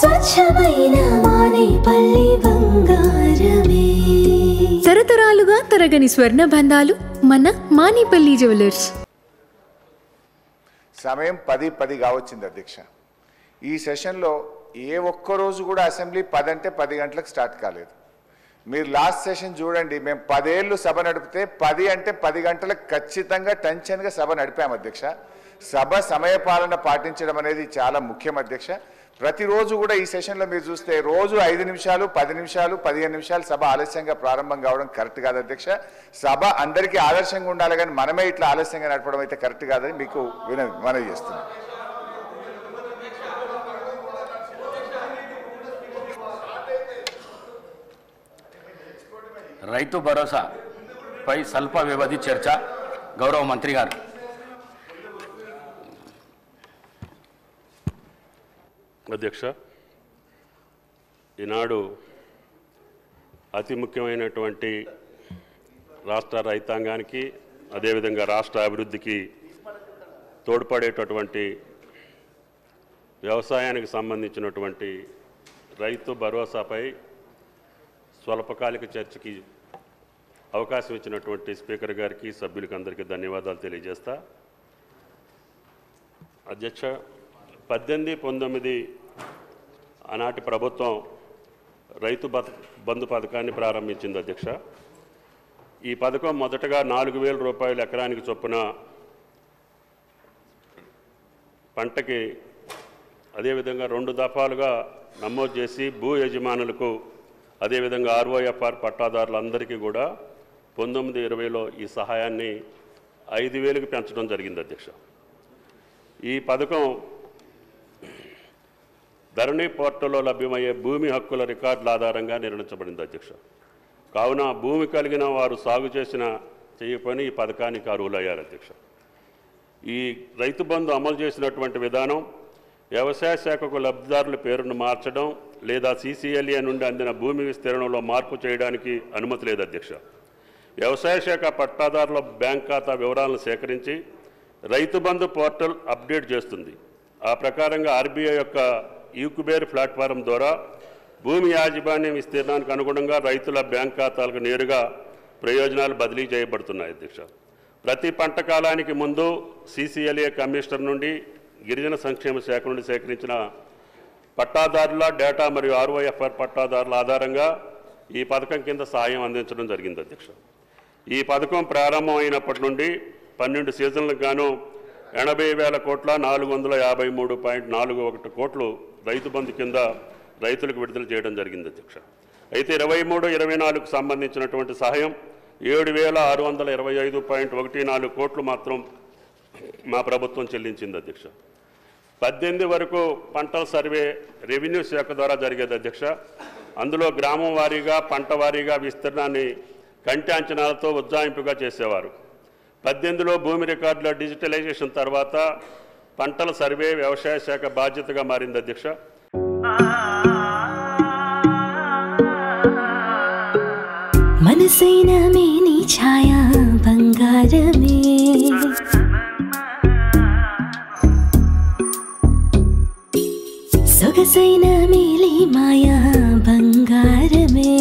స్వచ్ఛమైన మానేపల్లి బంగారమే. తరతరాలుగా తరగని స్వర్ణ బంధాలు మన మానేపల్లి జ్యువెలర్స్. సమయం 10:10 కావచ్చింది అధ్యక్ష. ఈ సెషన్లో ఏ ఒక్కరోజు కూడా అసెంబ్లీ 10 అంటే 10 గంటలకు స్టార్ట్ కాలేదు. మీరు లాస్ట్ సెషన్ చూడండి, మేము 10 ఏళ్ళు సభ నడిపితే 10 అంటే 10 గంటలకు ఖచ్చితంగా టెన్షన్గా సభ నడిపాము అధ్యక్ష. సభ సమయపాలన పాటించడం అనేది చాలా ముఖ్యం అధ్యక్ష. ప్రతిరోజు కూడా ఈ సెషన్లో మీరు చూస్తే రోజు 5 నిమిషాలు 10 నిమిషాలు 15 నిమిషాలు సభ ఆలస్యంగా ప్రారంభం కావడం కరెక్ట్ కాదు అధ్యక్ష. సభ అందరికీ ఆదర్శంగా ఉండాలి, కానీ మనమే ఇట్లా ఆలస్యంగా నడపడం అయితే కరెక్ట్ కాదని మీకు మనవి చేస్తున్నాం. రైతు భరోసాపై స్వల్ప వ్యవధి చర్చ. గౌరవ మంత్రి గారు. అధ్యక్ష, ఈనాడు అతి ముఖ్యమైనటువంటి రాష్ట్ర రైతాంగానికి అదేవిధంగా రాష్ట్ర అభివృద్ధికి తోడ్పడేటటువంటి వ్యవసాయానికి సంబంధించినటువంటి రైతు భరోసాపై స్వల్పకాలిక చర్చకి అవకాశం ఇచ్చినటువంటి స్పీకర్ గారికి, సభ్యులకి అందరికీ ధన్యవాదాలు తెలియజేస్తా. అధ్యక్ష, 18-19 ఆనాటి ప్రభుత్వం రైతు బంధు పథకాన్ని ప్రారంభించింది అధ్యక్ష. ఈ పథకం మొదటగా 4,000 రూపాయలు ఎకరానికి చొప్పున పంటకి అదేవిధంగా 2 దఫాలుగా నమోదు చేసి భూ యజమానులకు అదేవిధంగా ROFR పట్టాదారులందరికీ కూడా 19-20లో ఈ సహాయాన్ని 5,000కి పెంచడం జరిగింది అధ్యక్ష. ఈ పథకం ధరణి పోర్టల్లో లభ్యమయ్యే భూమి హక్కుల రికార్డుల ఆధారంగా నిర్ణయించబడింది అధ్యక్ష. కావున భూమి కలిగిన వారు సాగు చేయకపోయినా ఈ పథకానికి అర్హులయ్యారు అధ్యక్ష. ఈ రైతు బంధు అమలు చేసినటువంటి విధానం వ్యవసాయ శాఖకు లబ్ధిదారుల పేరును మార్చడం లేదా CCLA నుండి అందిన భూమి విస్తీర్ణంలో మార్పు చేయడానికి అనుమతి లేదు అధ్యక్ష. వ్యవసాయ శాఖ పట్టాదారుల బ్యాంక్ ఖాతా వివరాలను సేకరించి రైతు బంధు పోర్టల్ అప్డేట్ చేస్తుంది. ఆ ప్రకారంగా RBI యొక్క ఈక్యుబేర్ ప్లాట్ఫారం ద్వారా భూమి యాజమాన్యం విస్తీర్ణానికి అనుగుణంగా రైతుల బ్యాంక్ ఖాతాలకు నేరుగా ప్రయోజనాలు బదిలీ చేయబడుతున్నాయి అధ్యక్ష. ప్రతి పంట కాలానికి ముందు CCLA కమిషనర్ నుండి గిరిజన సంక్షేమ శాఖ నుండి సేకరించిన పట్టాదారుల డేటా మరియు ROFR పట్టాదారుల ఆధారంగా ఈ పథకం కింద సాయం అందించడం జరిగింది అధ్యక్ష. ఈ పథకం ప్రారంభం అయినప్పటి నుండి 12 సీజన్లకు గాను 80,000 కోట్ల 453.41 కోట్లు రైతు బంధు కింద రైతులకు విడుదల చేయడం జరిగింది అధ్యక్ష. అయితే 23-24కు సంబంధించినటువంటి సహాయం 7,625.14 కోట్లు మాత్రం మా ప్రభుత్వం చెల్లించింది అధ్యక్ష. 18 వరకు పంటల సర్వే రెవెన్యూ శాఖ ద్వారా జరిగేది అధ్యక్ష. అందులో గ్రామం వారీగా పంట వారీగా విస్తీర్ణాన్ని కంటి అంచనాలతో ఉజ్జాయింపుగా చేసేవారు. 18లో భూమి రికార్డుల డిజిటలైజేషన్ తర్వాత పంటల సర్వే వ్యవసాయ శాఖ బాధ్యతగా మారింది అధ్యక్ష. మనసైన మేని ఛాయా బంగారమే, సొగసైన మేలి మాయా బంగారమే,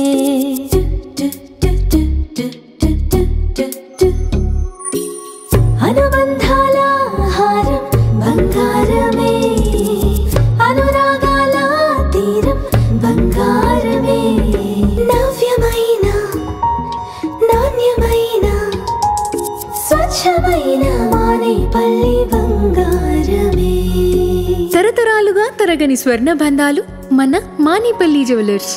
అనుబంధాల హారం బంగారమే, అనురాగాల తీరం బంగారమే, నవ్యమైన నాణ్యమైన స్వచ్ఛమైన మానేపల్లి బంగారమే. తరతరాలుగా తరగని స్వర్ణ బంధాలు మన మానేపల్లి జ్యువెలర్స్.